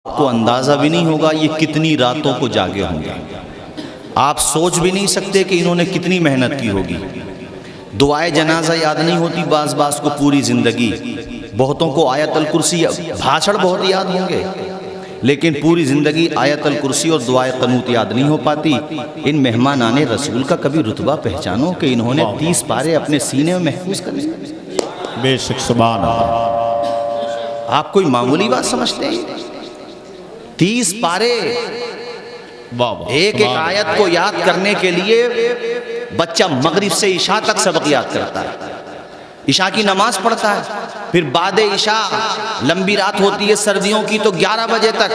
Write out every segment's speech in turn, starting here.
आपको अंदाज़ा भी नहीं होगा ये कितनी रातों को जागे होंगे। आप सोच भी नहीं सकते कि इन्होंने कितनी मेहनत की होगी। दुआए जनाजा याद नहीं होती बाज़ बाज़ को पूरी ज़िंदगी। बहुतों को आयतल कुर्सी भाषण बहुत याद होंगे, लेकिन पूरी ज़िंदगी आयतल कुर्सी और दुआए क़नूत याद नहीं हो पाती। इन मेहमानाने रसूल का कभी रुतबा पहचानो कि इन्होंने 30 पारे अपने सीने में महफूज कर लिए। बेशक सुभान अल्लाह। आप कोई मामूली बात समझते हैं? 30 पारे एक एक आयत को याद करने के लिए बच्चा मगरिब से इशा तक सबक याद करता है, इशा की नमाज पढ़ता है, फिर बाद इशा लंबी रात होती है सर्दियों की तो 11 बजे तक,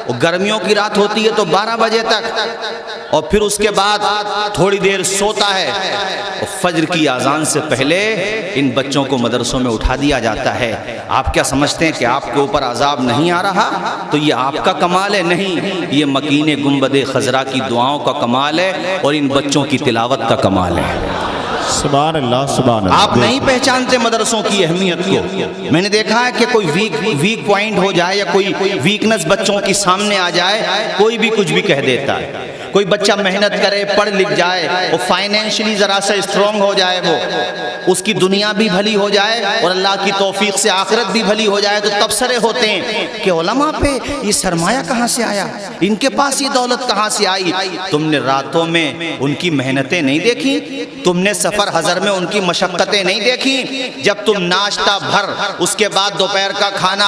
और गर्मियों की रात होती है तो 12 बजे तक, और फिर उसके बाद थोड़ी देर सोता है और फजर की आज़ान से पहले इन बच्चों को मदरसों में उठा दिया जाता है। आप क्या समझते हैं कि आपके ऊपर अजाब नहीं आ रहा? तो ये आपका कमाल है? नहीं, ये मकीने गुंबदे खजरा की दुआओं का कमाल है और इन बच्चों की तिलावत का कमाल है। सुभान अल्लाह सुभान अल्लाह। आप नहीं पहचानते मदरसों की अहमियत को। मैंने देखा है कि कोई वीक पॉइंट हो जाए या कोई वीकनेस बच्चों की सामने आ जाए, कोई भी कुछ भी कह देता है। कोई बच्चा मेहनत करे, पढ़ लिख जाए और फाइनेंशियली ज़रा सा स्ट्रॉन्ग हो जाए, वो उसकी दुनिया भी भली हो जाए और अल्लाह की तौफीक से आखिरत भी भली हो जाए, तो तबसरे होते हैं कि उलमा पे ये सरमाया कहाँ से आया, इनके पास ये दौलत कहाँ से आई। तुमने रातों में उनकी मेहनतें नहीं देखी? तुमने सफ़र हज़र में उनकी मशक्क़तें नहीं देखी? जब तुम नाश्ता भर, उसके बाद दोपहर का खाना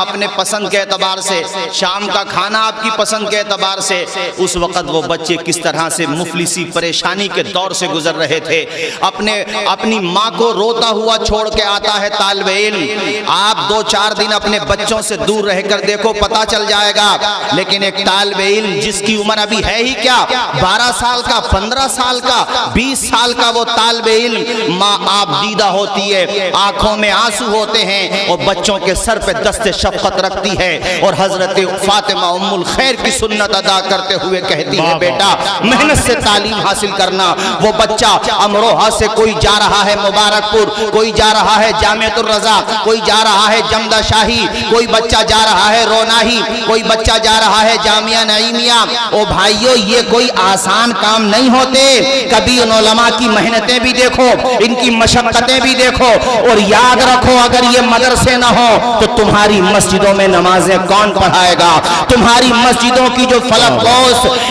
अपने पसंद के एतबार से, शाम का खाना आपकी पसंद के एतबार से, उस वक़्त वो बच्चे किस तरह से मुफलिसी परेशानी के दौर से गुजर रहे थे। अपनी माँ को रोता हुआ छोड़ के आता है तालिबे इल्म। आप 2-4 दिन अपने बच्चों से दूर रहकर देखो, पता चल जाएगा। लेकिन एक तालिबे इल्म जिसकी उम्र अभी है ही क्या, 12 साल का, 15 साल का, 20 साल का वो तालिबे इल्म, माँ आप दीदा होती है, आंखों में आंसू होते हैं और बच्चों के सर पे दस्ते शफ़क़त रखती है और हजरत फातिमा उम्मुल खैर की सुन्नत अदा करते हुए कहती है, बेटा मेहनत से तालीम हासिल करना। वो बच्चा अमरोहा से कोई जा रहा है मुबारकपुर, कोई जा रहा है जामिअतुर रज़ा, कोई जा रहा है जमदा शाही, कोई बच्चा जा रहा है रोनाही, कोई बच्चा जा रहा है जामिया नईमिया। ओ भाइयों, ये कोई आसान काम नहीं होते। कभी उन उलमा की मेहनतें भी देखो, इनकी मशक्क़तें भी देखो, और याद रखो अगर ये मदरसे ना हो तो तुम्हारी मस्जिदों में नमाजें कौन पढ़ाएगा? तुम्हारी मस्जिदों की जो फलक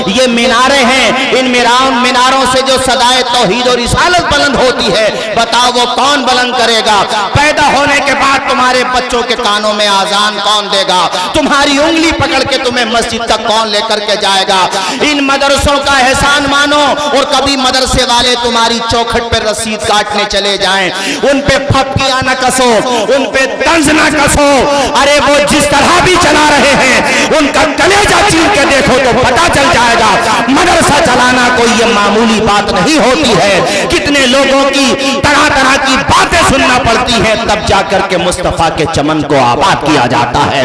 ये मीनारे हैं, इन मीनारों से जो सदाए तौहीद और रिसालत बुलंद होती है, बताओ वो कौन बुलंद करेगा? पैदा होने के बाद तुम्हारे बच्चों के कानों में आजान कौन देगा? तुम्हारी उंगली पकड़ के तुम्हें मस्जिद तक कौन लेकर के जाएगा? इन मदरसों का एहसान मानो, और कभी मदरसे वाले तुम्हारी चौखट पर रसीद काटने चले जाएं, उन पे फटकियां न कसो, उन पे तंज न कसो। अरे वो जिस तरह भी चला रहे हैं, उनका कलेजा चीर के देखो तो पता चल जाएगा। मदरसा चलाना कोई ये मामूली बात नहीं होती है। कितने लोगों की तरह तरह की बातें सुनना पड़ती है, तब जाकर के मुस्तफा के चमन को आबाद किया जाता है।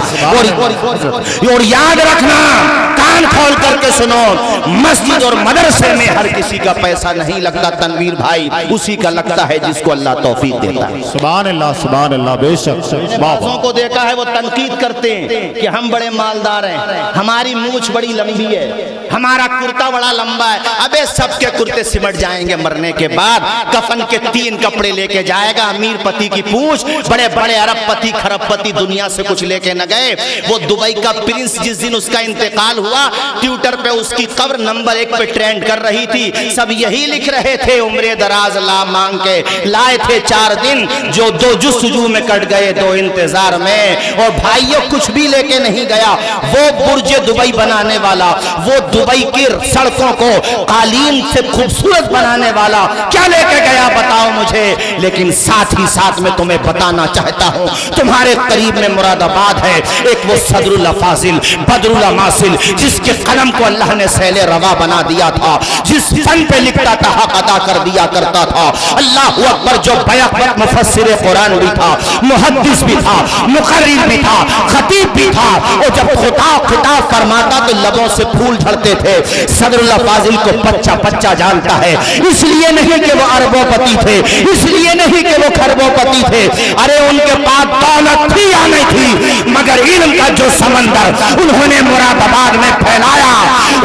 और याद रखना, कान खोल करके सुनो, मस्जिद और मदरसे में हर किसी का पैसा नहीं लगता तनवीर भाई, उसी का लगता है जिसको अल्लाह तौफीक देता है। सुभान अल्लाह सुभान अल्लाह। बेशक बाबों को देखा है वो तनकीद करते हैं कि हम बड़े मालदार हैं, हमारी मूंछ बड़ी लंबी है, हमारा कुर्ता बड़ा लंबा है। अबे सबके कुर्ते सिमट जाएंगे मरने के बाद। कफन के 3 कपड़े लेके जाएगा अमीर पति की पूंछ। बड़े बड़े अरबपति खरबपति दुनिया से कुछ लेके न गए। वो दुबई का प्रिंस जिस दिन उसका इंतकाल हुआ, ट्विटर पे उसकी कब्र नंबर 1 पे ट्रेंड कर रही थी। सब यही लिख रहे थे, उम्रे दराज ला मांग के लाए थे 4 दिन, जो 2 जुस्तजू में कट गए 2 इंतजार में। और भाइयों कुछ भी लेके नहीं गया, वो बुर्ज दुबई बनाने वाला, वो दुबई की सड़कों को कालीन से खूबसूरत बनाने वाला क्या लेके गया बताओ मुझे। लेकिन साथ ही साथ में तुम्हें बताना चाहता हूं, तुम्हारे करीब में मुरादाबाद है, एक वो सदरुल फाजिल बदरुल मासिल जिसके कलम को अल्लाह ने सैले रवा बना दिया था, जिस फन पे लिखता था हक अदा कर दिया करता था। अल्लाह अकबर, जो बैक मुफस्सिर कुरान भी था, मुहद्दिस भी था, मुकर्रिर भी था, खतीब भी था, और जब खिताब फरमाता तो लबों से फूल झड़ते थे। सदरुल्लाह फाजिल को बच्चा बच्चा जानता है, इसलिए नहीं कि वो अरबोपति थे, इसलिए नहीं कि वो खरबोपति थे। अरे उनके पास दौलत थी या नहीं थी, मगर इल्म का जो समंदर उन्होंने मुरादाबाद में फैलाया,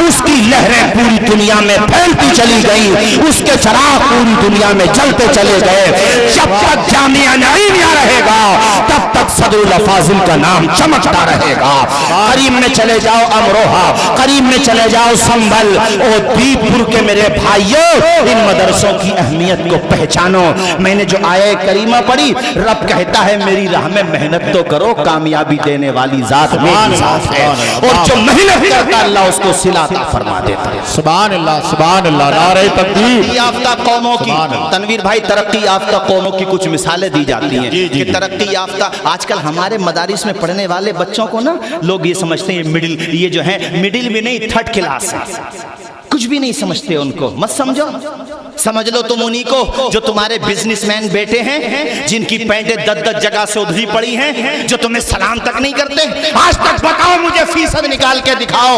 उसकी लहरें पूरी दुनिया में फैलती चली गई, उसके चिराग पूरी दुनिया में जलते चले गए। जब तक जामिया नईमिया रहेगा तब तक सदरुल्लाह फाजिल का नाम चमकता रहेगा। करीब में चले जाओ अमरोहा, करीब में चले जाओ संभल, और दीपपुर के मेरे भाइयों, इन मदरसों की अहमियत को पहचानो। मैंने जो आयत करीमा पढ़ी, रब कहता है मेरी राह में मेहनत तो करो, कामयाबी देने वाली जात मेरी जात है, और जो मेहनत करता अल्लाह उसको सिलाता फरमा देता है। सुभान अल्लाह, सुभान अल्लाह, नारे तकबीर। याफ्ता कौमों की, तनवीर भाई, तरक्की याफ्ता कौमों की कुछ मिसालें दी जाती हैं कि तरक्की याफ्ता। आजकल हमारे मदारिस में पढ़ने वाले बच्चों को ना लोग ये समझते हैं मिडिल, ये जो है मिडिल भी नहीं, थर्ड क्लास है, कुछ भी नहीं समझते उनको। मत समझो, समझ लो तुम उन्हीं को जो तुम्हारे बिजनेसमैन बेटे हैं, जिनकी पैंटें 10-10 जगह से उधरी पड़ी हैं, जो तुम्हें सलाम तक नहीं करते। आज तक बताओ मुझे, फीसद निकाल के दिखाओ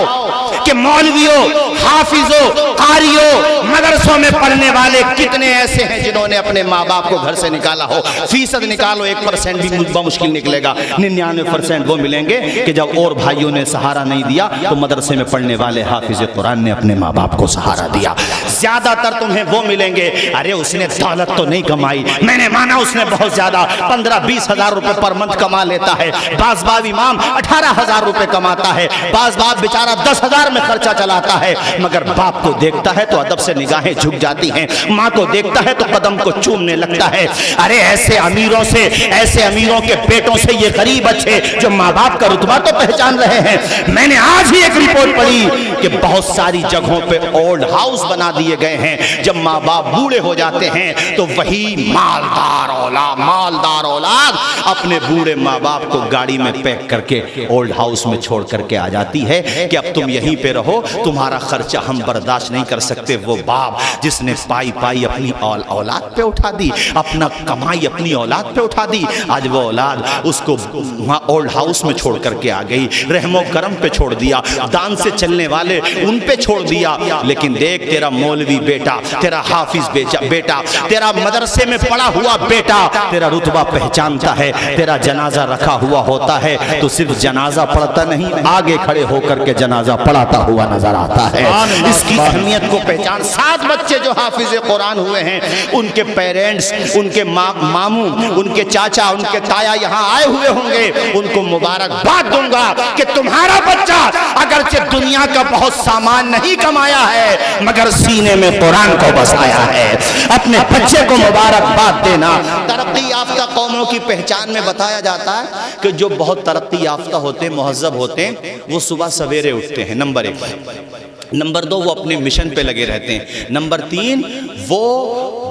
कि मौलवियों, हाफिजों, कारियों, मदरसों में पढ़ने वाले कितने ऐसे हैं जिन्होंने अपने माँ बाप को घर से निकाला हो। फीसद निकालो, 1% भी मुश्किल निकलेगा। 99% वो मिलेंगे कि जब और भाइयों ने सहारा नहीं दिया तो मदरसे में पढ़ने वाले हाफिज कुरान ने अपने माँ बाप को सहारा दिया। ज्यादातर तुम्हें वो मिलेंगे, अरे उसने दौलत तो नहीं कमाई, मैंने माना उसने बहुत ज्यादा 15-20 हजार रुपए पर मंथ कमा लेता है। बाज़ इमाम 18,000 रुपए कमाता है, बाज़ बेचारा 10,000 में खर्चा चलाता है, मगर बाप को देखता है तो अदब से निगाहें झुक जाती हैं, माँ को देखता है तो कदम को चूमने लगता है। अरे ऐसे अमीरों से, ऐसे अमीरों के बेटों से ये गरीब अच्छे जो माँ बाप का रुतबा तो पहचान रहे हैं। मैंने आज ही एक रिपोर्ट पढ़ी कि बहुत सारी जगहों पे ओल्ड हाउस बना दिए गए हैं। जब माँ बाप बूढ़े हो जाते हैं तो वही मालदार औलाद अपने बूढ़े माँ बाप को गाड़ी में पैक करके ओल्ड हाउस में छोड़ करके आ जाती है कि अब तुम यहीं पे रहो, तुम्हारा खर्चा हम बर्दाश्त नहीं कर सकते। वो बाप जिसने पाई अपनी औलाद पे उठा दी, अपना कमाई अपनी औलाद पे उठा दी, आज वो औलाद उसको वहाँ ओल्ड हाउस में छोड़ करके आ गई, रहमो करम पे छोड़ दिया, दान से चलने वाले उन पे छोड़ दिया। लेकिन देख, तेरा मौलवी बेटा, तेरा हाफिज बेटा, तेरा मदरसे में पढ़ा हुआ बेटा तेरा रुतबा पहचानता है, तेरा जनाजा रखा हुआ होता है तो सिर्फ जनाजा पढ़ता नहीं, आगे खड़े होकर के जनाजा पढ़ाता हुआ नजर आता है। इसकी अहमियत को पहचान। 7 बच्चे जो हाफिज कुरान हुए हैं, उनके पेरेंट्स, उनके मामू, उनके चाचा, उनके ताया यहाँ आए हुए होंगे, उनको मुबारकबाद दूंगा कि तुम्हारा बच्चा अगरचे दुनिया का बहुत सामान नहीं कमाया है मगर सीने में कुरान को बसाया है। अपने बच्चे को मुबारकबाद देना। तरक्की याफ्ता कौमों की पहचान में बताया जाता है कि जो बहुत तरक्की याफ्ता होते, मुहज्जब होते हैं, वो सुबह सवेरे उठते हैं, नंबर 1। नंबर 2, वो अपने मिशन पे लगे रहते हैं। नंबर 3, वो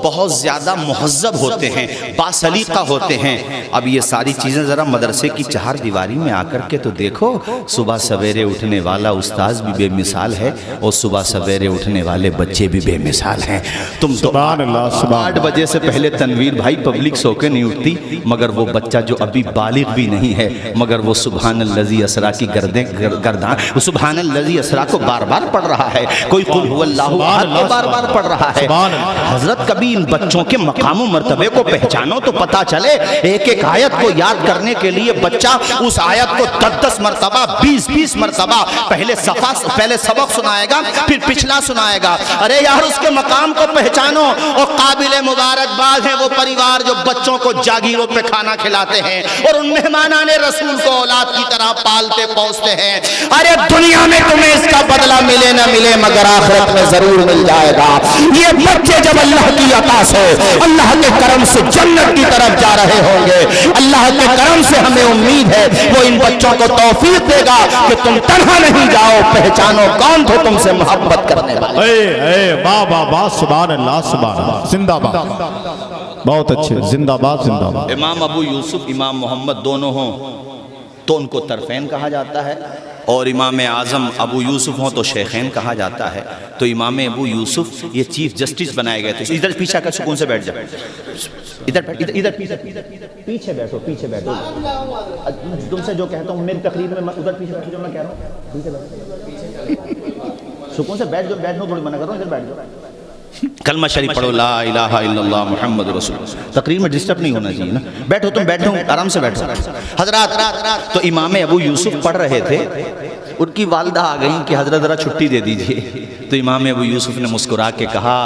बहुत ज़्यादा मुहज्जब होते हैं, बासलीका होते हैं। अब ये सारी चीज़ें ज़रा मदरसे की 4 दीवारी में आकर के तो देखो। सुबह सवेरे उठने वाला उस्ताद भी बेमिसाल है और सुबह सवेरे उठने वाले बच्चे भी बेमिसाल हैं। तुम तो 8 बजे से पहले तनवीर भाई पब्लिक सो के नहीं उठती, मगर वो बच्चा जो अभी बालिग भी नहीं है मगर वो सुभानल्लज़ी असरा की गर्दान, सुभानल्लज़ी असरा को बार बार पढ़ रहा है, कोई कुल हुवल्लाहु अहद को बार बार पढ़ रहा है। हजरत कभी इन बच्चों के मकाम मर्तबे को पहचानो तो पता चले। एक एक आयत को याद करने के लिए बच्चा उस आयत को 10-10 मरतबा, 20-20 मरतबा पहले सबक सुनाएगा, फिर पिछला सुनाएगा। अरे यार, उसके मकाम को पहचानो। और काबिल मुबारकबाद है वो परिवार जो बच्चों को जागीरों पे खाना खिलाते हैं और उन मेहमानाने रसूल को औलाद की तरह पालते पोसते हैं। अरे दुनिया में तुम्हें इसका बदला मिले न मिले मगर आखिरत में जरूर मिल जाएगा। ये बच्चे जब अल्लाह की अता से, अल्लाह के करम से जन्नत की तरफ जा रहे होंगे, अल्लाह के करम से हमें उम्मीद है वो इन बच्चों को तौफीक देगा कि तुम तन्हा नहीं जाओ, पहचानो कौन थे तुमसे मोहब्बत करने वाले। वाह, सुभान अल्लाह, सुभान अल्लाह, जिंदाबाद, बहुत अच्छे, जिंदाबाद जिंदाबाद। इमाम अबू यूसुफ, इमाम मोहम्मद दोनों हों तो उनको तरफैन कहा जाता है। और इमाम आज़म अबू यूसुफ हों तो शेखैन कहा जाता है। तो इमाम अबू यूसुफ ये चीफ जस्टिस बनाए गए थे। इधर पीछे आकर सुकून से बैठ जाओ, इधर पीछे बैठो, पीछे बैठो। तुमसे जो कहता हूँ मेरी तकरीर में उधर पीछे बैठो, जो मैं कह रहा हूँ पीछे बैठो, सुकून से बैठ जाओ, बैठना थोड़ी मना कर रहा हूँ, इधर बैठ जाओ। कलमा शरीफ पढ़ो, ला इलाहा इल्लल्लाह मुहम्मद रसूल। तकरीर में डिस्टर्ब नहीं होना चाहिए ना, बैठो तुम, बैठो आराम से बैठो। हजरत तो इमाम अबू यूसुफ पढ़ रहे थे, उनकी वालदा आ गई कि हजरत ज़रा छुट्टी दे दीजिए। तो इमाम अबू यूसुफ ने मुस्कुरा के कहा,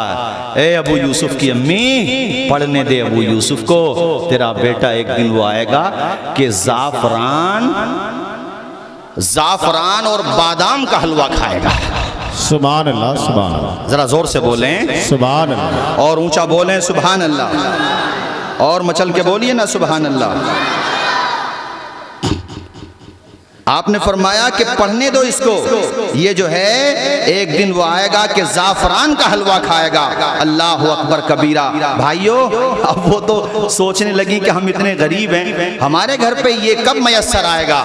ए अबू यूसुफ की अम्मी, पढ़ने दे अबू यूसुफ को, तेरा बेटा एक दिन वो आएगा कि जाफरान और बादाम का हलवा खाएगा। सुभान अल्लाह, सुभान अल्लाह। जरा जोर से बोलें सुभान अल्लाह, और ऊंचा बोलें सुभान अल्लाह, और मचल के बोलिए ना सुभान अल्लाह। आपने फरमाया कि पढ़ने दो इसको, ये जो है एक दिन वो आएगा कि जाफरान का हलवा खाएगा। अल्लाह अकबर कबीरा। भाइयों, अब वो तो सोचने लगी कि हम इतने गरीब हैं, हमारे घर पे ये कब मयस्सर आएगा।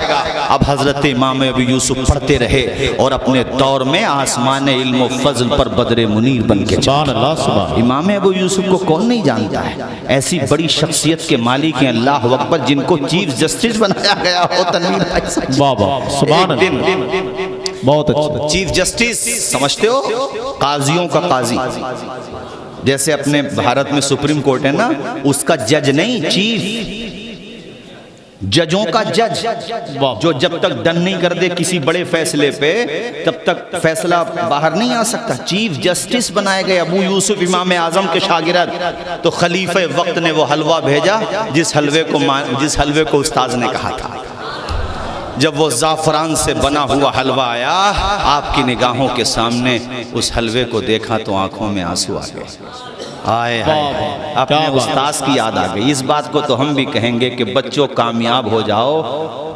अब हजरत इमाम अबू यूसुफ पढ़ते रहे और अपने दौर में आसमान इल्म फजल पर बदरे मुनीर बन के। सुभान अल्लाह, सुभान। इमाम अबू यूसुफ को कौन नहीं जानता है, ऐसी बड़ी शख्सियत के मालिक हैं अल्लाह अकबर, जिनको चीफ जस्टिस बनाया गया हो। तनवीर भाई सुभान अल्लाह, बहुत अच्छा। चीफ जस्टिस समझते हो, काजियों का काजी, जैसे अपने भारत में सुप्रीम कोर्ट है ना, उसका जज नहीं, चीफ जजों का जज, जो जब तक डन नहीं कर दे किसी बड़े फैसले पे तब तक फैसला बाहर नहीं आ सकता। चीफ जस्टिस बनाए गए अबू यूसुफ इमाम आजम के शागिर्द। तो खलीफे वक्त ने वो हलवा भेजा जिस हलवे को उस्ताद ने कहा था। जब वो जाफरान से बना हुआ हलवा आया आपकी निगाहों के सामने, उस हलवे को देखा तो आंखों में आंसू आ गए। आए अपने उस्ताद की याद आ गई। इस बात को तो हम भी कहेंगे कि बच्चों कामयाब हो जाओ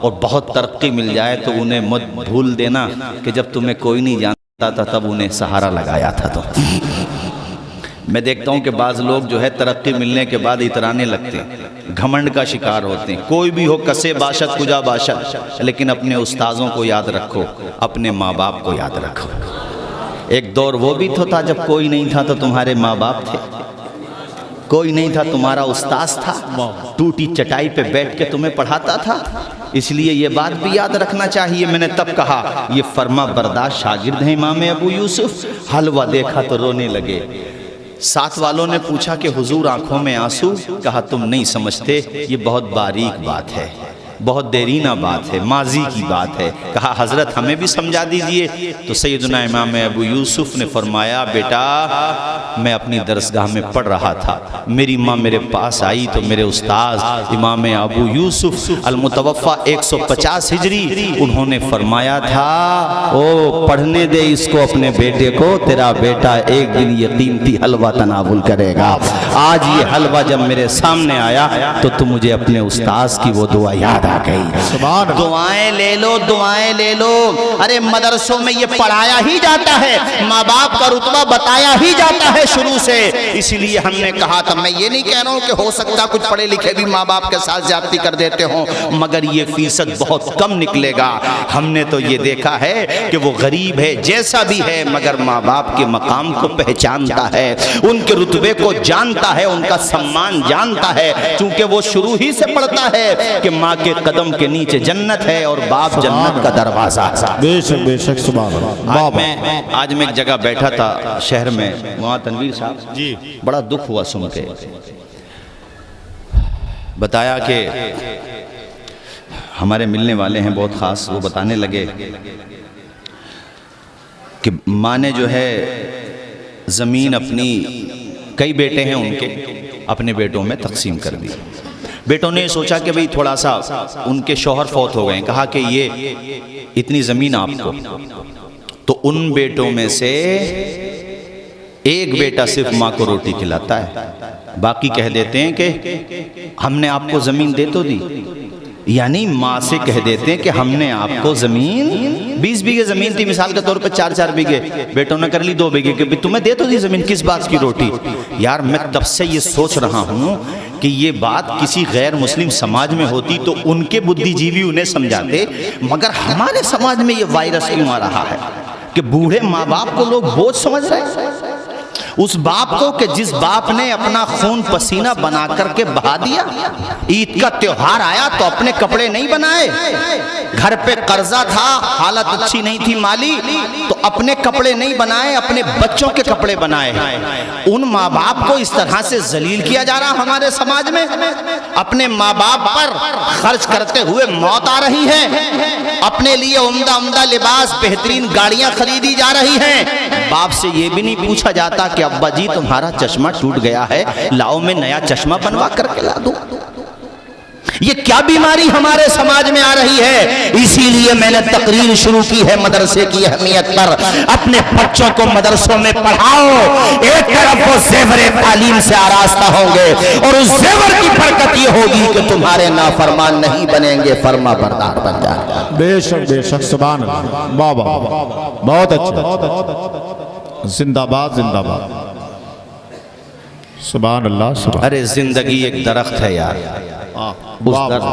और बहुत तरक्की मिल जाए तो उन्हें मत भूल देना कि जब तुम्हें कोई नहीं जानता था तब उन्हें सहारा लगाया था। तो मैं देखता हूँ कि बाज़ लोग जो है तरक्की मिलने के बाद इतराने लगते हैं, घमंड का शिकार होते हैं। कोई भी हो, कसे बाशत कुजा बाशत, लेकिन अपने उस्ताज़ों को याद रखो, अपने माँ बाप को याद रखो। एक दौर वो भी तो था जब कोई नहीं था तो तुम्हारे माँ बाप थे, कोई नहीं था तुम्हारा उस्ताद था, टूटी चटाई पे बैठ के तुम्हें पढ़ाता था। इसलिए ये बात भी याद रखना चाहिए। मैंने तब कहा ये फर्मा बर्दाश्त शागिर्द हैं इमाम अबू यूसुफ। हलवा देखा तो रोने लगे। साथ वालों ने पूछा कि हुजूर आंखों में आंसू, कहा तुम नहीं समझते, ये बहुत बारीक बात है, बहुत देरीना बात है, माजी की बात है। कहा हजरत हमें भी समझा दीजिए। तो सैयदना इमाम अबू यूसुफ ने फरमाया, बेटा मैं अपनी दरसगाह में पढ़ रहा था, मेरी माँ मेरे पास आई तो मेरे उस्ताद इमाम अबू यूसुफ अलमुतवफ़ा 150 हिजरी, उन्होंने फरमाया था ओ पढ़ने दे इसको अपने बेटे को, तेरा बेटा एक दिन ये कीमती हलवा तनावुल करेगा। आज ये हलवा जब मेरे सामने आया तो मुझे अपने उस्ताद की वो दुआ याद आ गई। दुआएं ले लो, दुआएं ले लो। अरे मदरसों में ये पढ़ाया ही जाता है, माँ बाप का रुतबा बताया ही जाता है शुरू से। इसीलिए हमने कहा था, मैं ये नहीं कह रहा हूँ कि हो सकता कुछ पढ़े लिखे भी माँ बाप के साथ ज्यादती कर देते हो, मगर ये फीसद बहुत कम निकलेगा। हमने तो ये देखा है कि वो गरीब है, जैसा भी है, मगर माँ बाप के मकाम को पहचानता है, उनके रुतबे को जानता है, उनका सम्मान जानता है, क्योंकि वो शुरू ही से पढ़ता है कि माँ के कदम के नीचे जन्नत है और बाप जन्नत का दरवाजा। बेशक बेशक, सुभान अल्लाह। आज मैं एक जगह बैठा था शहर में, वहाँ तनवीर साहब जी बड़ा दुख हुआ सुन के। बताया कि हमारे मिलने वाले हैं बहुत ख़ास, वो बताने लगे कि माँ ने जो है ज़मीन अपनी, कई बेटे हैं उनके, अपने बेटों में तकसीम कर दी। बेटों ने सोचा कि भाई थोड़ा सा, उनके शौहर फौत हो गए, कहा कि ये इतनी ज़मीन आपको। तो उन बेटों में से एक बेटा सिर्फ माँ को रोटी खिलाता है, बाकी कह देते हैं कि हमने आपको ज़मीन दे तो दी, यानी माँ से कह देते हैं कि हमने आपको जमीन 20 बीघे जमीन थी मिसाल के तौर पे 4-4 बीघे, बेटों ने कर ली 2 बीघे, कि तुम्हें दे तो दी जमीन, किस बात की रोटी। यार मैं तब से ये सोच रहा हूँ कि ये बात किसी गैर मुस्लिम समाज में होती तो उनके बुद्धिजीवी उन्हें समझाते, मगर हमारे समाज में ये वायरस क्यों आ रहा है कि बूढ़े माँ बाप को लोग बोझ समझ रहे हैं। उस बाप को कि जिस बाप ने अपना खून पसीना बना करके बहा दिया, ईद का त्योहार आया तो अपने कपड़े नहीं बनाए, घर पे कर्जा था, हालत अच्छी नहीं थी माली, तो अपने कपड़े नहीं बनाए, अपने बच्चों के कपड़े बनाए। उन माँ बाप को इस तरह से जलील किया जा रहा हमारे समाज में। अपने माँ बाप पर खर्च करते हुए मौत आ रही है, अपने लिए उम्दा उम्दा लिबास, बेहतरीन गाड़ियां खरीदी जा रही हैं। बाप से ये भी नहीं पूछा जाता कि अब्बा जी तुम्हारा चश्मा टूट गया है, लाओ मैं नया चश्मा बनवा करके ला दूं। ये क्या बीमारी हमारे समाज में आ रही है। इसीलिए मैंने तकरीर शुरू की है मदरसे की अहमियत पर। अपने बच्चों को मदरसों में पढ़ाओ, एक तरफ वो ज़ेवर तालीम से आरास्ता होंगे और उस ज़ेवर की बरकत ये होगी कि तुम्हारे नाफरमान नहीं बनेंगे, फर्मा बरदार बन जाएंगे। बेशक बेशक, सुभान अल्लाह, वाह वाह, बहुत अच्छा, जिंदाबाद जिंदाबाद, सुभान अल्लाह सुभान। अरे जिंदगी एक दरख्त है यार,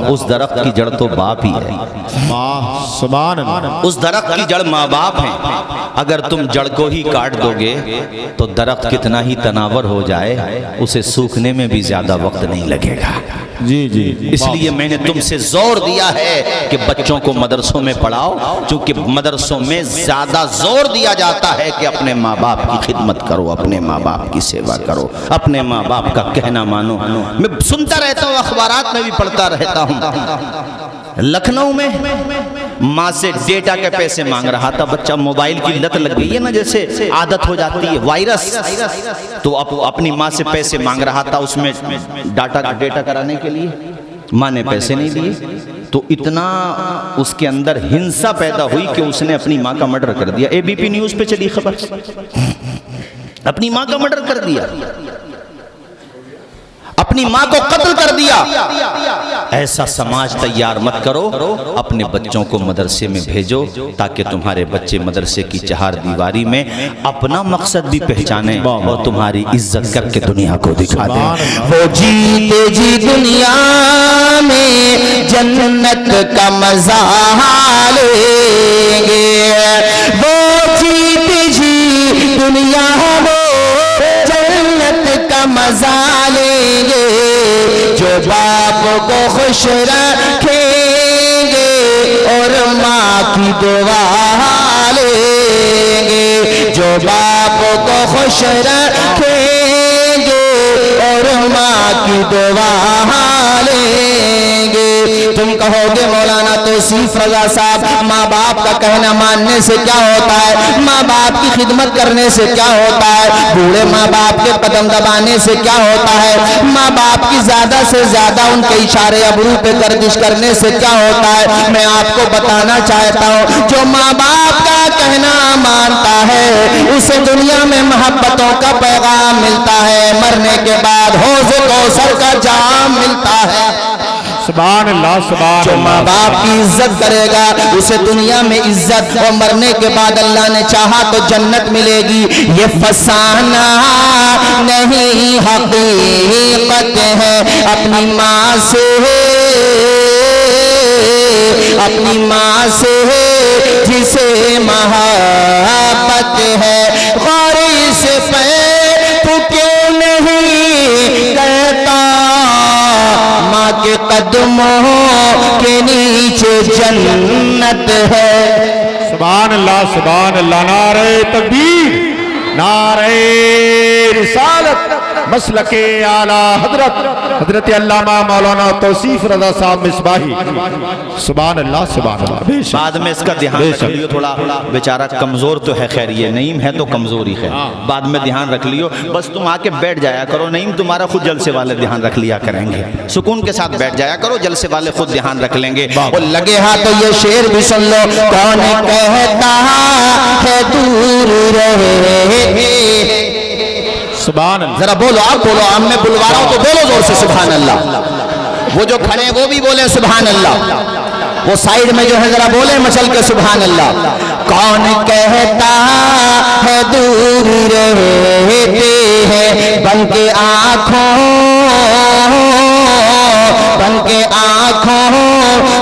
उस दरख्त की जड़ तो बाप ही है। सुभान अल्लाह। उस दरख्त की जड़ माँ बाप है। अगर तुम जड़ को ही काट दोगे तो दरख्त कितना ही तनावर हो जाए, उसे सूखने में भी ज्यादा वक्त नहीं लगेगा। जी जी, इसलिए मैंने तुमसे जोर दिया है कि बच्चों को मदरसों में पढ़ाओ, क्योंकि मदरसों में ज्यादा जोर दिया जाता है कि अपने माँ बाप की खिदमत करो, अपने माँ बाप की सेवा करो, अपने माँ बाप का कहना मानो। मैं सुनता रहता हूँ, अखबारात में भी पढ़ता रहता हूँ। लखनऊ में माँ से डेटा के पैसे मांग रहा था बच्चा, मोबाइल की लत लग गई है ना, जैसे आदत हो जाती है, वायरस, तो अपनी माँ से पैसे मांग रहा था उसमें डेटा कराने के लिए। माँ ने पैसे नहीं दिए तो इतना उसके अंदर हिंसा पैदा हुई कि उसने अपनी माँ का मर्डर कर दिया। एबीपी न्यूज़ पे चली खबर, अपनी माँ का मर्डर कर दिया, अपनी माँ को कत्ल कर दिया। ऐसा समाज तैयार मत करो, अपने बच्चों को मदरसे में भेजो ताकि तुम्हारे बच्चे मदरसे की चार दीवारी में अपना मकसद भी पहचाने और तुम्हारी इज्जत करके दुनिया को दिखा दे। वो जीते जी दुनिया में जन्नत का मजा लेंगे, वो जीते जी दुनिया में जन्नत का मजा लेंगे, जो बाप को खुश रखेंगे और माँ की दुआ लेंगे, जो बाप को खुश रखेंगे और माँ की दुआ लेंगे। तुम कहोगे मौलाना तौसीफ रजा साहब, माँ बाप का कहना मानने से क्या होता है, माँ बाप की खिदमत करने से क्या होता है, बूढ़े माँ बाप के कदम दबाने से क्या होता है, माँ बाप की ज्यादा से ज्यादा उनके इशारे अबरू पे गर्दिश करने से क्या होता है। मैं आपको बताना चाहता हूँ, जो माँ बाप का कहना मानता है उसे दुनिया में मोहब्बतों का पैगाम मिलता है, मरने के बाद हौज़ कौसर का जाम मिलता है। सुभान अल्लाह, सुभान जो माँ बाप की इज्जत करेगा उसे दुनिया में इज्जत और मरने के बाद अल्लाह ने चाहा तो जन्नत मिलेगी। ये फसाना नहीं हकीकत है, अपनी माँ से जिसे मोहब्बत है, गौरी से पे तू क्यों नहीं कहता, माँ के कदमों के नीचे जन्नत है। सुभान अल्लाह, सुभान अल्लाह। नारे तकबीर, नारे रिसालत, मसलके आला हजरत अल्लामा मौलाना तौसीफ रजा साहब मिसबाही। सुभान अल्लाह, सुभान अल्लाह। बाद में इसका ध्यान रख लियो, थोड़ा बेचारा कमजोर तो है, खैर ये नईम है तो कमजोरी है, बाद में ध्यान रख लियो। बस तुम आके बैठ जाया करो, नईम तुम्हारा खुद जलसे वाले ध्यान रख लिया करेंगे, सुकून के साथ बैठ जाया करो, जलसे वाले खुद ध्यान रख लेंगे। और लगे हाथ तो ये शेर भी सुन लो, कौन कहता है दूर रहे। सुभान अल्लाह। जरा बोलो, आप बोलो, अब मैं बुलवा रहा हूं तो बोलो जोर से सुभान अल्लाह। वो जो खड़े वो भी बोले सुभान अल्लाह, वो साइड में जो है जरा बोले मचल के सुभान अल्लाह। कौन कहता है दूर रहते हैं बन के आँखों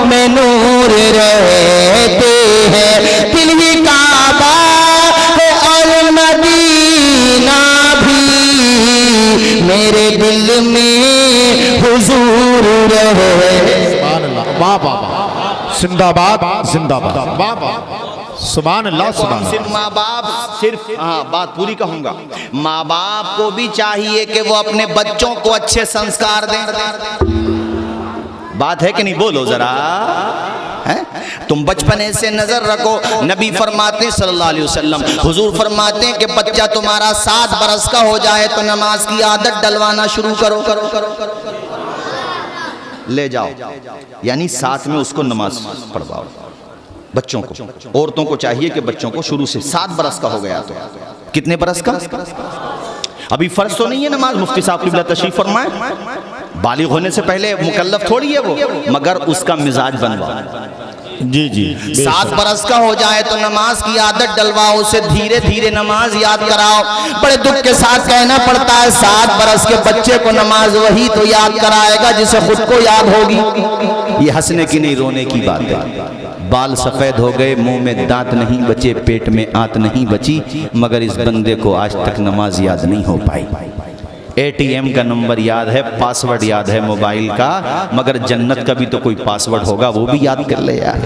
में नूर रहते हैं। दिल ही काबा है और मदीना भी मेरे दिल में हुजूर रहे। वाह वाह वाह, जिंदाबाद जिंदाबाद, वाह वाह, सुभान अल्लाह सुभान अल्लाह। सिर्फ माँ बाप, सिर्फ हाँ बात पूरी कहूंगा, माँ बाप को भी चाहिए कि वो अपने बच्चों को अच्छे संस्कार दें। बात है कि नहीं, बोलो जरा है? तुम बचपने से नजर रखो, नबी फरमाते सल्लल्लाहु अलैहि वसल्लम, हुजूर फरमाते हैं कि बच्चा तुम्हारा 7 बरस का हो जाए तो नमाज की आदत डलवाना शुरू करो, ले जाओ, यानी साथ में उसको नमाज पढ़वाओ। बच्चों को, औरतों को चाहिए कि बच्चों को शुरू से 7 बरस का हो गया तो, कितने बरस का, अभी फर्ज तो नहीं है नमाज, मुफ्ती साहब क़िबला तशरीफ फरमाए, बालिग होने से पहले मुकल्लफ थोड़ी है वो, मगर उसका मिजाज बनवाओ। जी जी, 7 बरस का हो जाए तो नमाज की आदत डलवाओ, उसे धीरे धीरे नमाज याद कराओ। बड़े दुख के साथ कहना पड़ता है 7 बरस के बच्चे को नमाज वही तो याद कराएगा जिसे खुद को याद होगी। ये हंसने की नहीं रोने की बात है। बाल सफेद हो गए, मुंह में दांत नहीं बचे, पेट में आंत नहीं बची, मगर इस बंदे को आज तक नमाज याद नहीं हो पाई। ATM का नंबर याद है, पासवर्ड याद है मोबाइल का, मगर जन्नत का भी तो कोई पासवर्ड होगा, वो भी याद कर ले यार।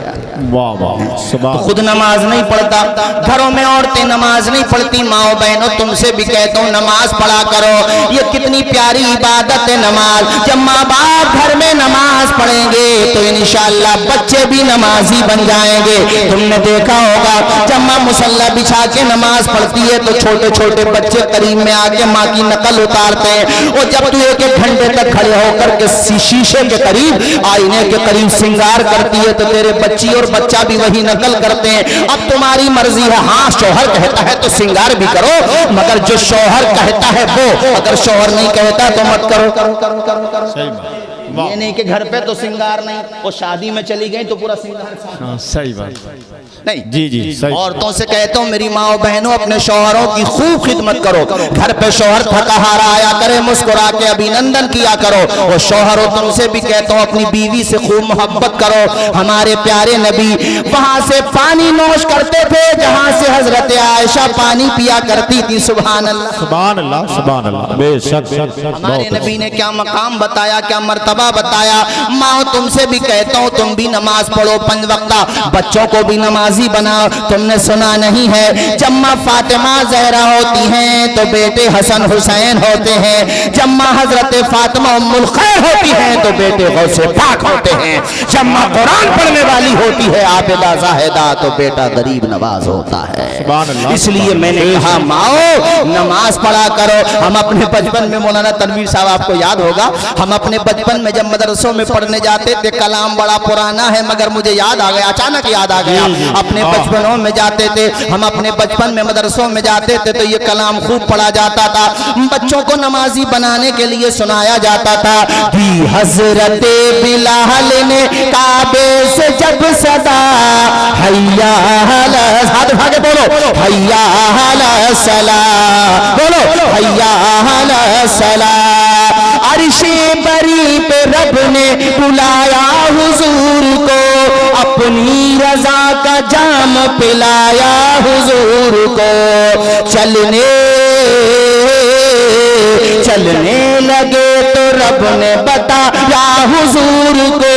वाह वाह, तो खुद नमाज नहीं पढ़ता, घरों में औरतें नमाज नहीं पढ़ती। माओ बहनों तुमसे भी कहता हूँ नमाज पढ़ा करो, ये कितनी प्यारी इबादत है नमाज। जब माँ बाप घर में नमाज पढ़ेंगे तो इंशाअल्लाह बच्चे भी नमाजी बन जाएंगे। तुमने देखा होगा जब माँ मुसल्ला बिछा के नमाज पढ़ती है तो छोटे छोटे बच्चे करीब में आके माँ की नकल उतार और जब तू 1-1 घंटे तक खड़े होकर के शीशे के करीब, आईने के करीब श्रृंगार करती है तो तेरे बच्ची और बच्चा भी वही नकल करते हैं। अब तुम्हारी मर्जी है, हाँ शौहर कहता है तो श्रृंगार भी करो, मगर जो शौहर कहता है वो, अगर शौहर नहीं कहता तो मत करो। सही बात, ये नहीं कि घर पे तो श्रृंगार नहीं, वो शादी में चली गई तो पूरा श्रृंगार। सही बात नहीं जी जी, सही। औरतों से कहता हूँ मेरी माँ बहनों अपने शौहरों की खूब खिदमत करो। घर पे शौहर थका हारा आया करे, मुस्कुरा के अभिनंदन किया करो। और शौहरों तुमसे भी कहता हूँ अपनी बीवी से खूब मोहब्बत करो। हमारे प्यारे नबी वहां से पानी नोश करते थे जहां से हजरत आयशा पानी पिया करती थी। सुभान अल्लाह सुभान अल्लाह सुभान अल्लाह, बेशक। हमारे नबी ने क्या मकाम बताया, क्या मर्तबा बताया। माँ तुमसे भी कहता हूँ तुम भी नमाज पढ़ो 5 वक्ता, बच्चों को भी नमाजी बनाओ। तुमने सुना नहीं है जब माँ फातिमा ज़हरा होती हैं तो बेटे हसन हुसैन होते हैं, जब माँ हजरत फातिमा उम्मुल खैर होती हैं तो बेटे गौसे पाक होते हैं, जब माँ कुरान पढ़ने वाली होती है आबिदा ज़ाहिदा तो बेटा गरीब नवाज होता है। इसलिए मैंने कहा माओ नमाज पढ़ा करो। हम अपने बचपन में, मौलाना तनवीर साहब आपको याद होगा, हम अपने बचपन में जब मदरसों में पढ़ने जाते थे, कलाम बड़ा पुराना है मगर मुझे याद आ गया, अचानक याद आ गया। अपने बचपनों में जाते थे हम, अपने बचपन में मदरसों में जाते थे तो ये कलाम खूब पढ़ा जाता था, बच्चों को नमाजी बनाने के लिए सुनाया जाता था कि हजरत बिलाल ने काबे से जब सदा हैया हाथ भागे बोलो हैया सला, बोलो हैया सला। अर्शे बरी पे रब ने बुलाया हुजूर को, अपनी रजा का जाम पिलाया हुजूर को। चलने लगे तो रब ने बताया हुजूर को,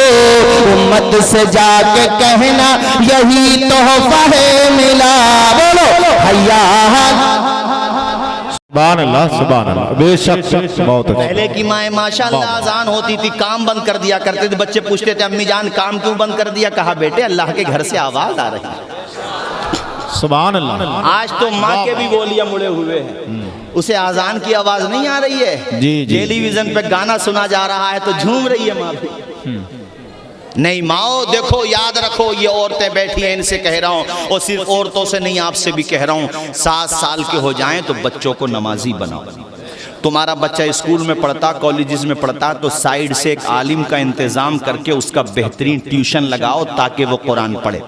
उम्मत से जाके कहना यही तोहफा है मिला। बोलो हैया सुभान अल्लाह, बेशक बहुत अच्छा। पहले की माए माशाअल्लाह अजान होती थी काम बंद कर दिया करते थे, बच्चे पूछते थे अम्मी जान काम क्यों बंद कर दिया, कहा बेटे अल्लाह के घर से आवाज आ रही है। सुभान अल्लाह। आज तो माँ के भी बोलियां मुड़े हुए हैं, उसे आजान की आवाज नहीं आ रही है। जी जी, टेलीविजन पे गाना सुना जा रहा है तो झूम रही है माँ भी। नहीं माओ देखो याद रखो, ये औरतें बैठी हैं इनसे कह रहा हूँ, और सिर्फ औरतों से नहीं आपसे भी कह रहा हूँ, 7 साल के हो जाएं तो बच्चों को नमाजी बनाओ। तुम्हारा बच्चा स्कूल में पढ़ता, कॉलेजेस में पढ़ता, तो साइड से एक आलिम का इंतजाम करके उसका बेहतरीन ट्यूशन लगाओ ताकि वो कुरान पढ़े।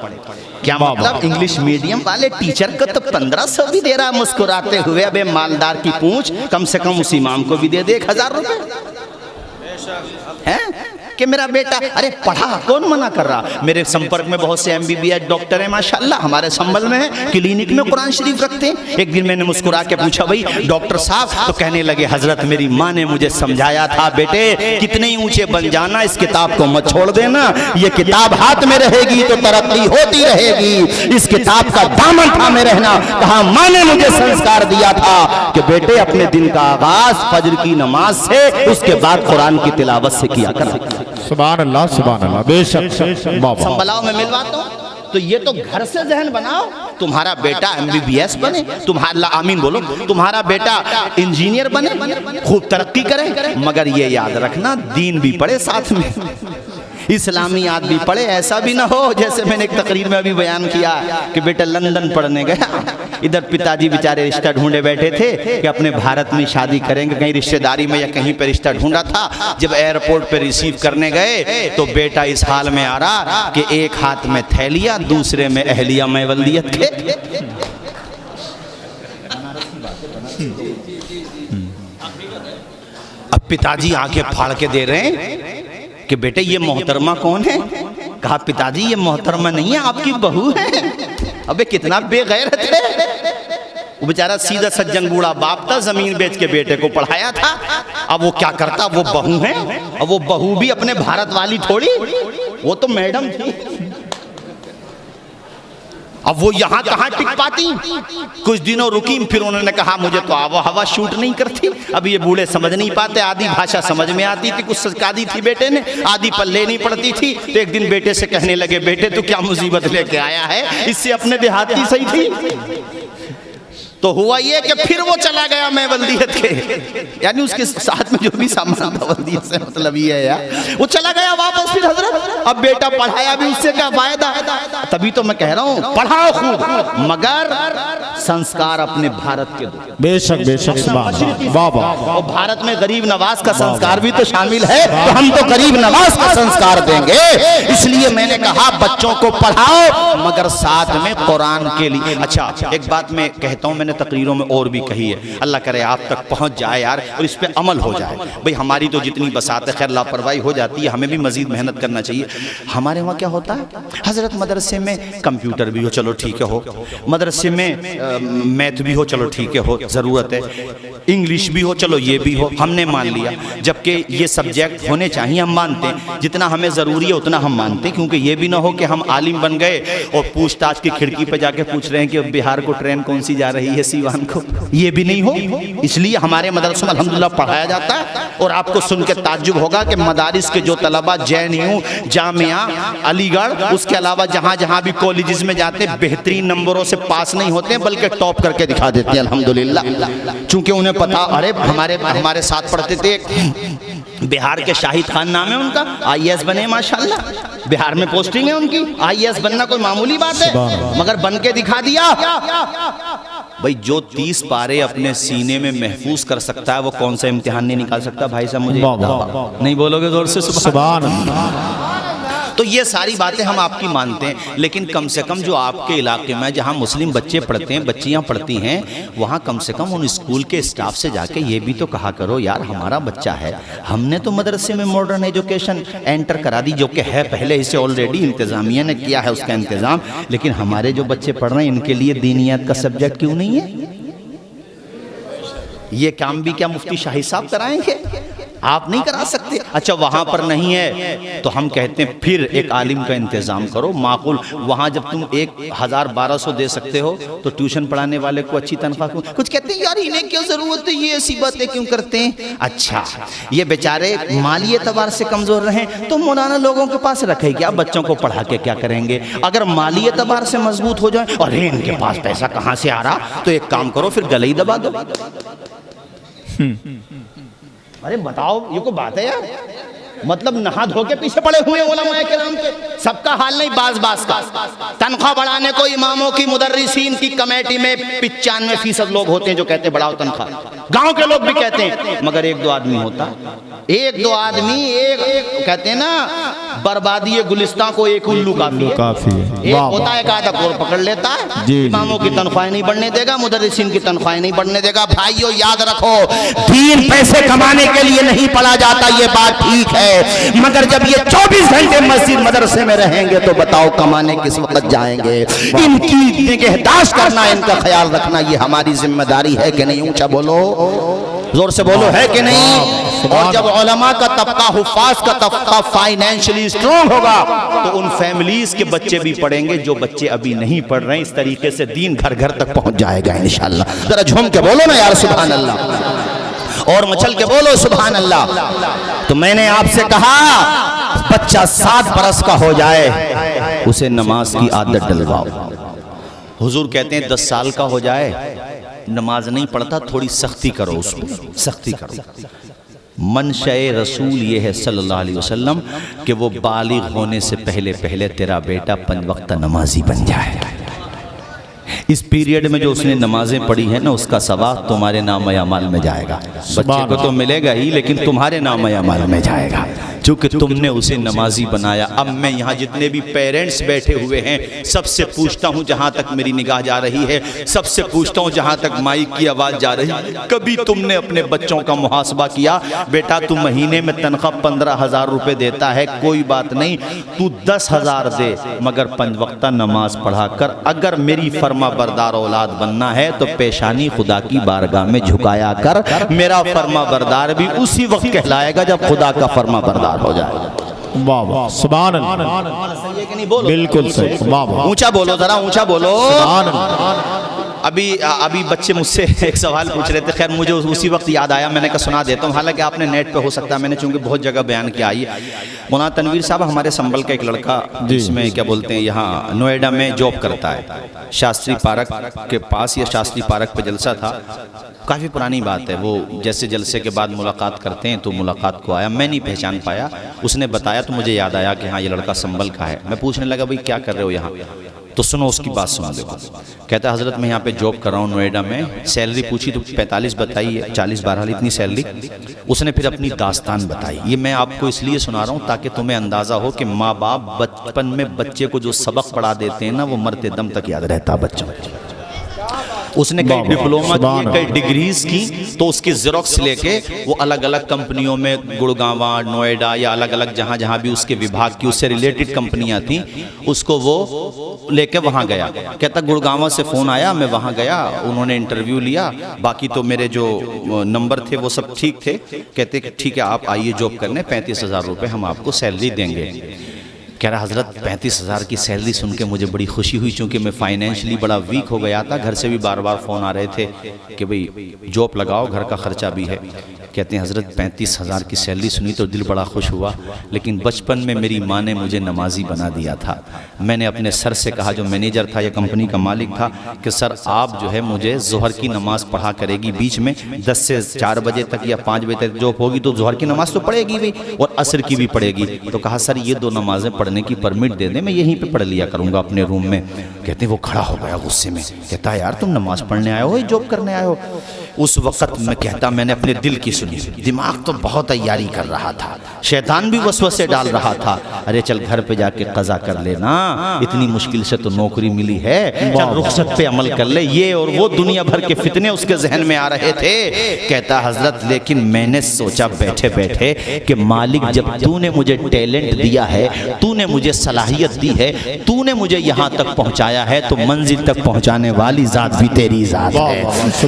क्या मतलब, इंग्लिश मीडियम वाले टीचर को तो 1500 भी दे रहा मुस्कुराते हुए, अबे मालदार की पूंछ, कम से कम उस इमाम को भी दे दे 1000 रुपए हैं कि मेरा बेटा अरे पढ़ा, कौन मना कर रहा। मेरे संपर्क में बहुत से MBBS डॉक्टर हैं माशाल्लाह, हमारे संबल में है, क्लिनिक में कुरान शरीफ रखते हैं। एक दिन मैंने मुस्कुरा के पूछा, भाई डॉक्टर साहब, तो कहने लगे, हजरत मेरी माँ ने मुझे समझाया था, बेटे कितने ही ऊंचे बन जाना, इस किताब को मत छोड़ देना, ये किताब हाथ में रहेगी तो तरक्की होती रहेगी, इस किताब का दामन थामे रहना। कहा माँ ने मुझे संस्कार दिया था कि बेटे अपने दिन का आगाज फजर की नमाज से, उसके बाद कुरान की तिलावत से किया कर। सुभान अल्लाह, सुभान अल्लाह, बेशक। संभलाओ में मिलवाता हूँ। तो ये तो घर से जहन बनाओ, तुम्हारा बेटा MBBS बने, तुम्हारा आमीन बोलो, तुम्हारा बेटा इंजीनियर बने, खूब तरक्की करे, मगर ये याद रखना दीन भी पढ़े साथ में, इस्लामियात भी पढ़े। ऐसा भी ना हो जैसे मैंने एक तकरीर में अभी बयान किया कि बेटा लंदन पढ़ने गया, इधर पिताजी बेचारे रिश्ता ढूंढे बैठे थे कि अपने भारत में शादी करेंगे, कहीं रिश्तेदारी में या कहीं पे रिश्ता ढूंढा था। जब एयरपोर्ट पे रिसीव करने गए तो बेटा इस हाल में आ रहा कि एक हाथ में थैलिया, दूसरे में अहलिया में वल्दियत के। अब पिताजी आंखें फाड़ के दे रहे हैं कि बेटे ये मोहतरमा कौन है। कहा पिताजी ये मोहतरमा नहीं है, आपकी बहू है। अबे कितना बेगैरत है वो बेचारा, सीधा सज्जन बूढ़ा बाप था, जमीन बेच के बेटे को पढ़ाया था। अब वो क्या करता, वो बहू है, और वो बहू भी अपने भारत वाली थोड़ी, वो तो मैडम थी। अब वो यहाँ कहाँ टिक पाती, कुछ दिनों रुकी, फिर उन्होंने कहा मुझे तो आवा हवा शूट नहीं करती। अब ये बूढ़े समझ नहीं पाते, आधी भाषा समझ में आती थी, कुछ सिखा दी थी बेटे ने, आधी पल्ले नहीं पड़ती थी। तो एक दिन बेटे से कहने लगे, बेटे तू क्या मुसीबत लेके आया है, इससे अपने देहाती सही थी। तो हुआ ये कि फिर वो चला गया मैं वल्दियत के, यानी उसके साथ में जो भी सामान था वल्दियत से मतलब ये है यार, वो चला गया वापस फिर हजरत। अब बेटा पढ़ाया भी उससे क्या फायदा। तभी तो मैं कह रहा हूँ पढ़ाओ खूब, मगर संस्कार अपने भारत के दो। बेशक बेशक, वाह वाह। और भारत में गरीब नवाज का संस्कार भी तो शामिल है, तो हम तो गरीब नवाज का संस्कार देंगे। इसलिए मैंने कहा बच्चों को पढ़ाओ, मगर साथ में कुरान के लिए। अच्छा एक बात मैं कहता हूँ, मैंने तकरीरों में और भी कही है, अल्लाह करे आप तक पहुंच जाए यार, और इस पे अमल हो जाए। भाई हमारी तो जितनी बसात है, खैर लापरवाही हो जाती है, हमें भी मजीद मेहनत करना चाहिए। हमारे वहाँ क्या होता है हजरत, मदरसे में कंप्यूटर भी हो, चलो ठीक है हो, मदरसे में मैथ भी हो, चलो ठीक है हो, ज़रूरत है, इंग्लिश भी हो, चलो ये भी हो, हमने मान लिया। जबकि ये सब्जेक्ट होने चाहिए, हम मानते हैं, जितना हमें ज़रूरी है उतना हम मानते हैं, क्योंकि ये भी ना हो कि हम आलिम बन गए और पूछताछ की खिड़की पर जाके पूछ रहे हैं कि बिहार को ट्रेन कौन सी जा रही है, सीवान को, ये भी नहीं हो। इसलिए हमारे मदरसों में अल्हम्दुलिल्लाह पढ़ाया जाता है। और आपको सुन के ताज्जुब होगा कि मदारिस के जो तलबा JNU, जामिया, अलीगढ़, उसके अलावा जहाँ जहाँ भी कॉलेजेस में जाते हैं, बेहतरीन नंबरों से पास नहीं होते हैं, बल्कि टॉप करके दिखा देते हैं अल्हम्दुलिल्लाह। चूंकि उन्हें पता, अरे हमारे साथ पढ़ते थे, बिहार के शाहिद खान नाम है उनका, IAS बने माशाल्लाह, बिहार में पोस्टिंग है उनकी। IAS बनना कोई मामूली बात है, मगर बन के दिखा दिया। भाई जो 30 पारे अपने सीने में महफूज कर सकता है, वो कौन सा इम्तिहान नहीं निकाल सकता। भाई साहब मुझे नहीं बोलोगे जोर से सुभान अल्लाह। तो ये सारी बातें हम आपकी मानते हैं, लेकिन कम से कम जो आपके इलाके में जहाँ मुस्लिम बच्चे पढ़ते हैं, बच्चियाँ पढ़ती हैं, वहाँ कम से कम उन स्कूल के स्टाफ से जाके ये भी तो कहा करो यार हमारा बच्चा है, हमने तो मदरसे में मॉडर्न एजुकेशन एंटर करा दी, जो कि है पहले ही से ऑलरेडी, इंतज़ामिया ने किया है उसका इंतज़ाम, लेकिन हमारे जो बच्चे पढ़ रहे हैं इनके लिए दीनियात का सब्जेक्ट क्यों नहीं है। ये काम भी क्या मुफ्ती शाहिद साहब कराएंगे, आप नहीं करा सकते। अच्छा वहाँ पर नहीं है तो हम कहते हैं फिर एक आलिम का इंतज़ाम करो माकूल। वहाँ जब तुम 1000-1200 दे सकते हो तो ट्यूशन पढ़ाने वाले को अच्छी तनख्वाह क्यों। कुछ कहते हैं यार इन्हें क्यों ज़रूरत है, ये ऐसी बातें क्यों करते हैं। अच्छा ये बेचारे माली एतबार से कमज़ोर रहें तो मौलाना लोगों के पास रखे क्या, बच्चों को पढ़ा के क्या करेंगे। अगर माली एतबार से मजबूत हो जाए और इनके पास पैसा कहाँ से आ रहा, तो एक काम करो फिर गले ही दबा दो। अरे बताओ ये कोई बात है यार, मतलब नहा धो के पीछे पड़े हुए उलमाए किराम के, सबका हाल नहीं बास बास का। तनख्वाह बढ़ाने को इमामों की, मुदर्रिसीन की कमेटी में 95% लोग होते हैं जो कहते हैं बढ़ाओ तनख्वाह, गांव के लोग भी कहते हैं, मगर एक दो आदमी होता, एक दो आदमी, एक कहते हैं ना बर्बादी गुलिस्तां को एक उल्लू काफी है। काफी है। एक वाह, होता है, एक आधा कोर पकड़ लेता है, जी, इमामों की तनख्वाह नहीं बढ़ने देगा, मुदर्रिसीन की तनख्वाह नहीं बढ़ने देगा। भाइयों याद रखो, दीन पैसे कमाने के लिए नहीं पढ़ा जाता, ये बात ठीक है, मगर जब ये 24 घंटे मस्जिद मदरसे में रहेंगे तो बताओ कमाने किस वक्त जाएंगे। इनकी निगहदाश्त करना, इनका ख्याल रखना, ये हमारी जिम्मेदारी है कि नहीं? ऊंचा बोलो, जोर से बोलो, है कि नहीं? और जब उलमा का तबका, हुफ्फाज का तबका फाइनेंशियली स्ट्रॉन्ग होगा तो उन फैमिलीज के बच्चे भी पढ़ेंगे जो बच्चे अभी नहीं पढ़ रहे हैं। इस तरीके से दीन घर घर तक पहुंच जाएगा इंशाअल्लाह। जरा झूम के बोलो ना यार सुभान अल्लाह, और मचल के बोलो सुभान अल्लाह। तो मैंने आपसे कहा बच्चा 7 बरस का हो जाए उसे नमाज की आदत डलवाओ। हुजूर कहते हैं 10 साल का हो जाए नमाज नहीं पढ़ता, थोड़ी सख्ती करो, उसको सख्ती करो। मनशए रसूल ये है सल्लल्लाहु अलैहि वसल्लम कि वो बालिग होने से पहले पहले तेरा बेटा 5 वक्त नमाजी बन जाए। इस पीरियड में जो उसने नमाजें पढ़ी है ना, उसका सवाब तुम्हारे नाम अमाल में जाएगा। बच्चे को तो मिलेगा ही, लेकिन तुम्हारे नाम अमाल में जाएगा, क्योंकि तुमने उसे नमाजी बनाया। अब मैं यहाँ जितने भी पेरेंट्स बैठे हुए हैं सबसे पूछता हूँ, जहाँ तक मेरी निगाह जा रही है, सबसे पूछता हूँ जहाँ तक माइक की आवाज़ जा रही है, कभी तुमने अपने बच्चों का मुहासबा किया? बेटा तू महीने में तनख्वाह 15,000 रुपये देता है, कोई बात नहीं, तू 10,000 दे, मगर 5 वक्त नमाज पढ़ा कर। अगर मेरी फर्मा बरदार औलाद बनना है तो पेशानी खुदा की बारगाह में झुकाया कर। मेरा फर्मा बरदार भी उसी वक्त कहलाएगा जब खुदा का फर्मा बरदार हो जाएगा। वाह वाह, सुभान अल्लाह, सही है कि नहीं? बोलो, बिल्कुल सही, वाह वाह, ऊंचा बोलो, जरा ऊंचा बोलो। सुभान अल्लाह। अभी बच्चे मुझसे एक सवाल पूछ रहे थे, खैर मुझे उसी वक्त याद आया, मैंने कहा सुना देता हूँ। हालांकि आपने नेट पे हो सकता है, मैंने चूंकि बहुत जगह बयान किया। मौलाना तनवीर साहब हमारे संभल का एक लड़का, जिसमें क्या बोलते हैं यहाँ नोएडा में जॉब करता है, शास्त्री पार्क के पास या शास्त्री पार्क पे जलसा था, काफ़ी पुरानी बात है। वो जैसे जलसे के बाद मुलाकात करते हैं तो मुलाकात को आया, मैं नहीं पहचान पाया, उसने बताया तो मुझे याद आया कि हाँ ये लड़का संभल का है। मैं पूछने लगा भाई क्या कर रहे हो यहाँ? तो सुनो उसकी बात, सुना देखो। कहता है हज़रत मैं यहाँ पे जॉब कर रहा हूँ नोएडा में। सैलरी पूछी तो 45 बताई है, 40 बहरहाल इतनी सैलरी। उसने फिर अपनी दास्तान बताई। ये मैं आपको इसलिए सुना रहा हूँ ताकि तुम्हें अंदाज़ा हो कि माँ बाप बचपन में बच्चे को जो सबक पढ़ा देते हैं ना, वो मरते दम तक याद रहता बच्चों। उसने कई डिप्लोमा किए, कई डिग्रीज की, तो उसकी ज़ेरॉक्स लेके वो अलग अलग कंपनियों में, गुड़गांवा, नोएडा या अलग अलग जहाँ जहाँ भी उसके विभाग की उससे रिलेटेड कंपनियाँ थी, उसको वो लेके वहाँ गया। कहता गुड़गांवा से फ़ोन आया, मैं वहाँ गया, उन्होंने इंटरव्यू लिया, बाकी तो मेरे जो नंबर थे वो सब ठीक थे। कहते कि ठीक है आप आइए जॉब करने, 35,000 रुपये हम आपको सैलरी देंगे। कह रहा हज़रत 35,000 की सैलरी सुन के मुझे बड़ी खुशी हुई, क्योंकि मैं फाइनेंशियली बड़ा वीक हो गया था। घर से भी बार बार फ़ोन आ रहे थे कि भाई जॉब लगाओ, घर का ख़र्चा भी है। कहते हैं हज़रत 35,000 की सैलरी सुनी तो दिल बड़ा खुश हुआ, लेकिन बचपन में मेरी माँ ने मुझे नमाजी बना दिया था। मैंने अपने सर से कहा, जो मैनेजर था या कंपनी का मालिक था, कि सर आप जो है मुझे ज़ोहर की नमाज़ पढ़ा करेगी बीच में 10 से 4 बजे तक या 5 बजे तक जॉब होगी तो ज़ोहर की नमाज़ तो पढ़ेगी भी और असर की भी पढ़ेगी। तो कहा सर ये 2 नमाज़ें पढ़ने की परमिट दे दें, मैं यहीं पे पढ़ लिया करूँगा अपने रूम में। कहते हैं वो खड़ा हो गया गुस्से में, कहता है यार तुम नमाज़ पढ़ने आए हो या जॉब करने आए हो? उस वक़्त मैं कहता मैंने अपने दिल की सुनी, दिमाग तो बहुत तैयारी कर रहा था, शैतान भी वसवसे डाल रहा था, अरे चल घर पे जाके कज़ा कर लेना, इतनी मुश्किल से तो नौकरी मिली है, चल रुखसत पे अमल कर ले। ये और वो दुनिया भर के फितने उसके जहन में आ रहे थे। कहता हज़रत लेकिन मैंने सोचा बैठे बैठे कि मालिक जब तूने मुझे टैलेंट दिया है, तूने मुझे सलाहियत दी है, तूने मुझे यहाँ तक पहुँचाया है, तो मंजिल तक पहुँचाने वाली ज़ात भी तेरी ज़ात है।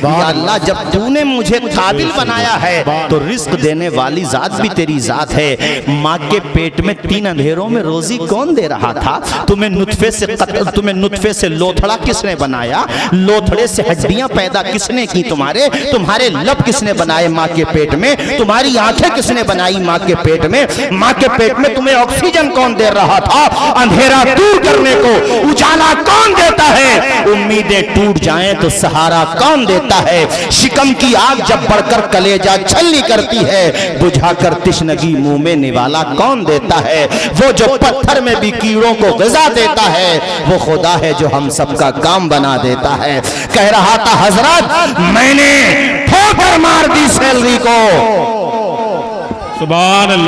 या अल्लाह जब तूने मुझे काबिल बनाया है तो रिस्क देने वाली ज़ात भी तेरी ज़ात है। माँ के पेट में 3 अंधेरों में रोज़ी कौन दे रहा था? तुम्हें नुतफे से लोथड़ा किसने बनाया? लोथड़े से हड्डियाँ पैदा किसने की? तुम्हारे लब किसने बनाए माँ के पेट में? तुम्हारी आंखें किसने बनाई माँ के पेट में? माँ के पेट में तुम्हें ऑक्सीजन कौन दे रहा था? अंधेरा दूर करने को उजाला कौन देता है? उम्मीदें टूट जाएं तो सहारा कौन देता है? शिकम की आग जब बढ़कर कलेजा छलनी करती है, बुझाकर तिश्नगी मुंह में निवाला कौन देता है? वो जो पत्थर में भी कीड़ों को ग़िज़ा देता है, वो खुदा है जो हम सबका काम बना देता है। कह रहा था हजरत मैंने ठोकर मार सुभान अल्लाह।